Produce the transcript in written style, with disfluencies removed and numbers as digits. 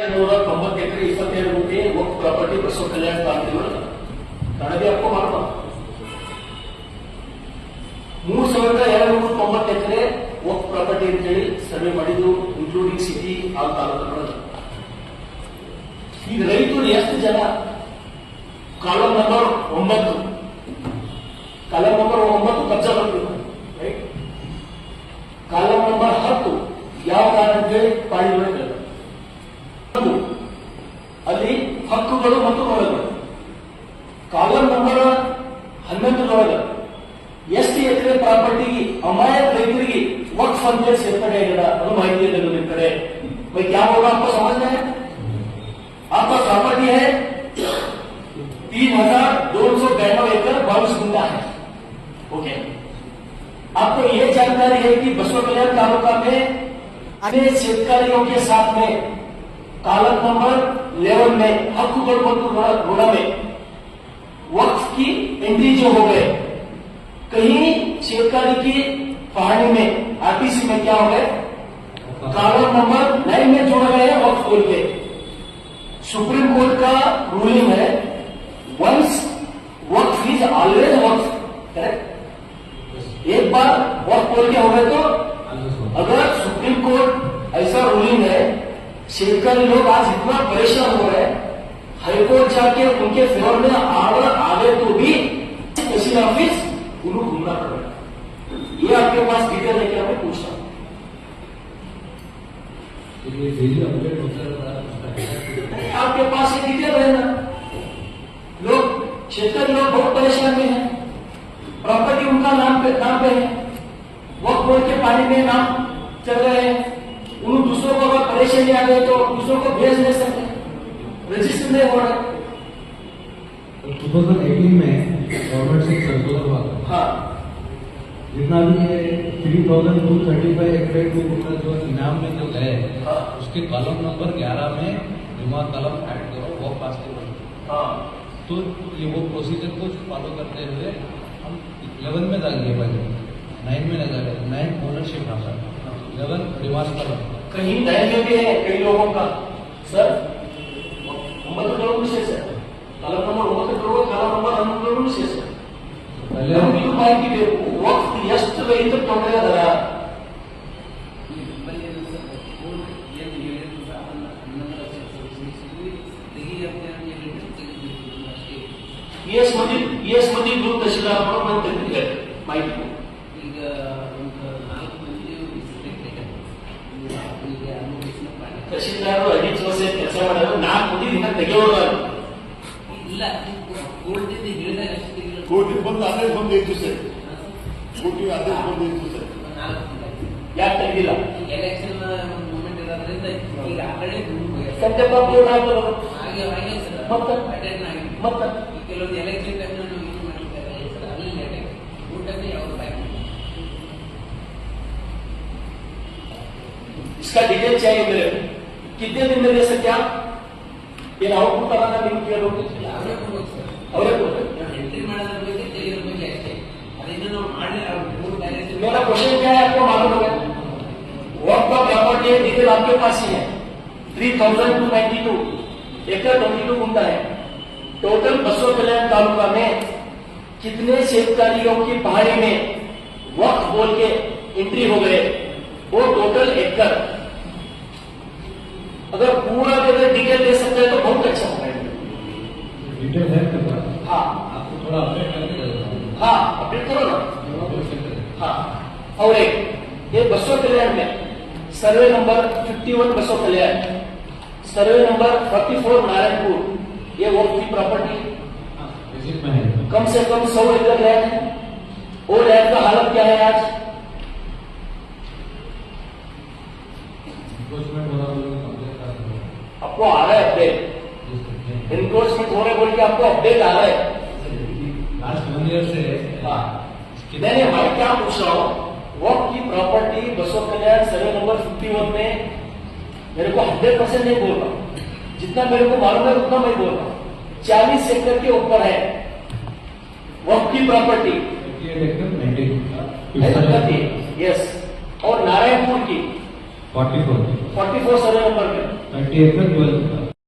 190 ಎಕರೆ 27 ಗುಂಟೆ ವಕ್ಫ್ ಪ್ರಾಪರ್ಟಿ ಬಸವ ಕಲ್ಯಾಣ ತಾಲೂಕಿನ ಕಣಗೆ ಹಕ್ಕು ಮಾತ್ರ 3290 ಎಕರೆ ವಕ್ಫ್ ಪ್ರಾಪರ್ಟಿ ಅಂತೇಳಿ ಸರ್ವೆ ಮಾಡಿದ್ದು ಇನ್ಕ್ಲೂಡಿಂಗ್ ಸಿಟಿ ಆ ತಾಲೂಕುಗಳಲ್ಲಿ. ಈಗ ರೈತರು ಎಷ್ಟು ಜನ ಕಾಲಂ ನಂಬರ್ 9 ಕಬ್ಜಾ ಬರ್ತಿದ್ರು, ರೈಟ್? ಕಾಲಂ ನಂಬರ್ 10 ಯಾವ ಕಾರಣ ಅಂತೇಳಿ ಪಾಣಿಗಳು ಅಲ್ಲಿ ಹಕ್ಕುಗಳು ಮತ್ತು ಹೊರಗಳು. ಕಾಲಂ ನಂಬರ್ 11 ಎಷ್ಟು ಎಕರೆ ಪ್ರಾಪರ್ಟಿಗೆ ಅಮಾಯಕ ರೈತರಿಗೆ वक्फ ಅಂತೇಳಿ ಸೇರ್ಪಡೆ ಆಗಿದೆ ಅದು ಮಾಹಿತಿ ನಿಮಗೆ भाई क्या होगा आपको समझ में है? आपका प्रॉपर्टी है 3292 एकड़ 22 गुंठा है, ओके? आपको यह जानकारी है कि बसवा कल्याण तालुका में अन्य शेतकारियों के साथ में कालम नंबर 11 में हक्कुगल ಮತ್ತು ಋಣ में वक्फ की एंट्री जो हो गए, कहीं शेतकारी की पहाड़ी में आरटीसी में क्या हो गए, कालम नंबर 9 में जोड़ गए हैं वक्फ बोल के। सुप्रीम कोर्ट का रूलिंग है once Waqf is always Waqf, correct? एक बार वक्फ बोल के हो गए तो अगर सुप्रीम कोर्ट ऐसा रूलिंग है, शेतकारी लोग आज इतना परेशान हो रहे हैं, हाईकोर्ट जाके उनके फेवर में ऑर्डर आ गए तो भी तहसील ऑफिस उन्हें घूमना पड़ रहा है। ये आपके पास डिटेल है क्या, मैं पूछ रहा हूँ? आपके पास ये डिटेल है ना? लोग शेतकारी लोग बहुत परेशान में हैं, प्रॉपर्टी उनका नाम पे है, वक्त बोल के पानी में नाम चल रहे हैं, उन दूसरों को अगर परेशानी आ गई तो दूसरों को भेज नहीं सकते, रजिस्टर नहीं हो रहा है। 2018 में गवर्नमेंट से संशोधन हुआ था, हाँ, जितना भी 3235 एकड़ में जो इनाम में जो गए, हाँ, उसके कॉलम नंबर 11 में दिमाग कॉलम ऐड करो, वो पास करो। हाँ, तो ये वो प्रोसीजर को फॉलो करते हुए हम 11 में डालेंगे, पहले 9 में लगा 9 ओनरशिप हासिल, 11 रिवाज कॉलम कहीं नए में भी है कई लोगों का सर 9 करोड़ विशेष है, कालम नंबर 9 करोड़, कालम नंबर 11 करोड़ विशेष है। पहले ಇದು ಮಾಹಿತಿ ಬೇಕು, ವಕ್ಫ್ ಎಷ್ಟು ರೈತರು ತೊಂದರೆ ಅದರ ಎಸ್ ಮಂದಿ ಗ್ರೂಪ್ ತಹಶೀಲ್ದಾರ್ ಬಂದಿದ್ದಾರೆ ಮಾಹಿತಿ. ಈಗ ತಹಶೀಲ್ದಾರ್ 5 ವರ್ಷ ಕೆಲಸ ಮಾಡಿದ್ರು, 4 ಮಂದಿ ದಿನ ತೆಗೆಯೋರು ಇಲ್ಲ. ಕೋರ್ಟಿಂದ ಹೇಳಿದಾಗ ಕೋರ್ಟಿಗೆ ಬಂದು ಆದೇಶ ಬಂದು 5 ದಿವಸ, ಕೋರ್ಟಿಗೆ ಆದೇಶ ಬಂದು 5 ದಿವಸ ಯಾಕೆ ತೆಗೆದಿಲ್ಲ? ಎಲೆಕ್ಷನ್ ಮೂವ್ಮೆಂಟ್ ಇರೋದ್ರಿಂದ ಈಗ ಆ ಕಡೆ ಸಂಕಲ್ಪ ಪೂರ್ಣ ಆಗ್ತದೆ ಹಾಗೆ ಹಾಗೆ ಸರ್, ಮತ್ತೆ ಅಟೆಂಡ್ ಆಗಿ ಮತ್ತೆ ಕೆಲವೊಂದು ಎಲೆಕ್ಷನ್ ಟೈಮ್ ಯೂಸ್ ಮಾಡಿರ್ತಾರೆ ಸರ್, ಅಲ್ಲಿ ಲೇಟ್ ಆಗಿ ಊಟಕ್ಕೆ ಯಾವ ಟೈಮ್. इसका डिटेल चाहिए मेरे, कितने दिन में दे सकते आप? ये आउटपुट कराना नहीं किया लोग ಅವರೇ ಕೊಡ್ಬೇಕು ಸರ್, ಅವರೇ ಕೊಡ್ತಾರೆ. ಎಂಟ್ರಿ ಮಾಡೋದ್ರ ಬಗ್ಗೆ ತೆಗೆಯೋದ್ರ ಬಗ್ಗೆ ಅಷ್ಟೇ, ಅದನ್ನ ನಾವು ಮಾಡಿ मेरा क्वेश्चन क्या है आपको मालूम होगा? वक्फ का प्रॉपर्टी डिटेल आपके पास ही है, 3292 एकड़ 22 गुंठा है। टोटल बसवा कल्याण तालुका में कितने शेतकारियों की पहाड़ी में वक्फ बोल के एंट्री हो गए, वो टोटल एकड़। अगर पूरा डिटेल दे सकते हैं तो बहुत अच्छा होगा। डिटेल है, हाँ, आपको थोड़ा अपडेट करके दे देता हूँ। हाँ, अपडेट करो ना। हाँ, और एक ये बसवा कल्याण में सर्वे नंबर 51 बसवा कल्याण, सर्वे नंबर 44 नारायणपुर, ये वक्फ की प्रॉपर्टी विजिट में है, कम से कम 100 एकड़ लैंड है। वो लैंड का हालत क्या है आज? एनक्रोचमेंट हो रहा है, कंप्लेंट कर रहे हैं। आपको आ रहा है अपडेट, एनक्रोचमेंट होने बोल के आपको अपडेट आ रहा है? लास्ट 1 ईयर से हाँ, नहीं मैं क्या पूछ रहा हूँ, वक्फ की प्रॉपर्टी बसवा कल्याण सर्वे नंबर 51 में मेरे को 100% नहीं बोल रहा, जितना मेरे को मालूम है उतना मैं बोल रहा हूँ। 40 एकड़ के ऊपर है वक्फ की प्रॉपर्टी, यस। और नारायणपुर की 44 सर्वे नंबर में 20th में 12